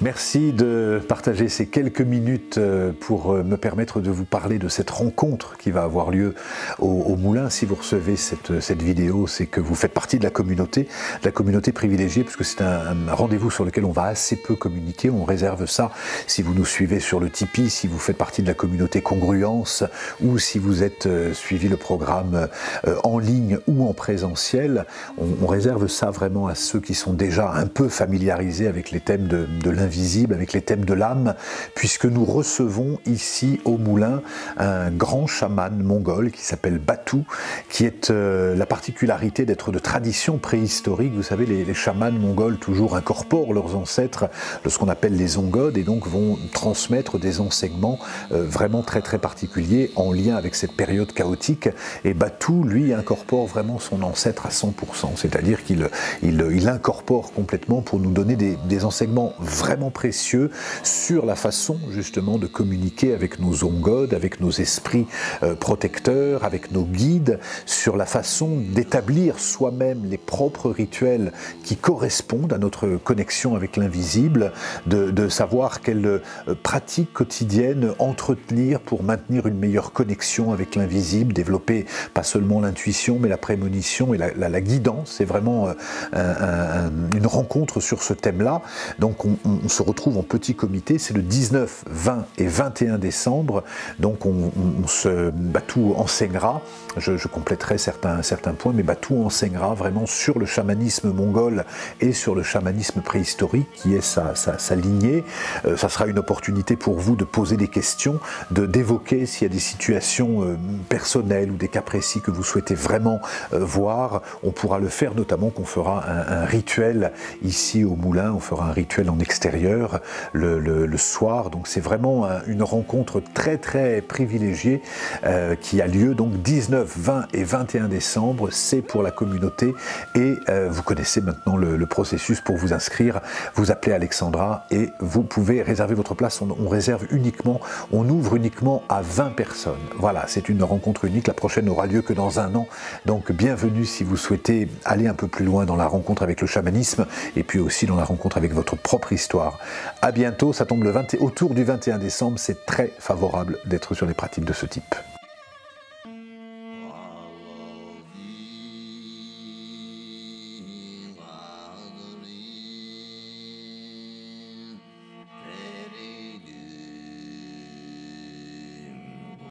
Merci de partager ces quelques minutes pour me permettre de vous parler de cette rencontre qui va avoir lieu au Moulin. Si vous recevez cette vidéo, c'est que vous faites partie de la communauté privilégiée, puisque c'est un rendez-vous sur lequel on va assez peu communiquer. On réserve ça si vous nous suivez sur le Tipeee, si vous faites partie de la communauté Congruence, ou si vous êtes suivi le programme en ligne ou en présentiel. On réserve ça vraiment à ceux qui sont déjà un peu familiarisés avec les thèmes de l'invisible, avec les thèmes de l'âme, puisque nous recevons ici au Moulin un grand chaman mongol qui s'appelle Batou, qui est la particularité d'être de tradition préhistorique. Vous savez, les chamans mongols toujours incorporent leurs ancêtres, ce qu'on appelle les ongodes, et donc vont transmettre des enseignements vraiment très particuliers en lien avec cette période chaotique. Et Batou, lui, incorpore vraiment son ancêtre à 100%, c'est-à-dire qu'il incorpore complètement pour nous donner des enseignements vraiment précieux sur la façon justement de communiquer avec nos ongodes, avec nos esprits protecteurs, avec nos guides, sur la façon d'établir soi-même les propres rituels qui correspondent à notre connexion avec l'invisible, de savoir quelles pratiques quotidiennes entretenir pour maintenir une meilleure connexion avec l'invisible, développer pas seulement l'intuition mais la prémonition et la guidance. C'est vraiment une rencontre sur ce thème-là. Donc on se retrouve en petit comité, c'est le 19, 20 et 21 décembre, donc Batou enseignera, je compléterai certains points, mais Batou enseignera vraiment sur le chamanisme mongol et sur le chamanisme préhistorique qui est sa lignée. Ça sera une opportunité pour vous de poser des questions, d'évoquer s'il y a des situations personnelles ou des cas précis que vous souhaitez vraiment voir. On pourra le faire, notamment qu'on fera un rituel ici au Moulin, on fera un rituel en extérieur le soir, donc c'est vraiment une rencontre très privilégiée qui a lieu donc 19, 20 et 21 décembre, c'est pour la communauté et vous connaissez maintenant le processus pour vous inscrire, vous appelez Alexandra et vous pouvez réserver votre place, on ouvre uniquement à 20 personnes, voilà, c'est une rencontre unique, la prochaine n'aura lieu que dans un an, donc bienvenue si vous souhaitez aller un peu plus loin dans la rencontre avec le chamanisme et puis aussi dans la rencontre avec votre propre histoire. À bientôt, ça tombe autour du 21 décembre, c'est très favorable d'être sur des pratiques de ce type.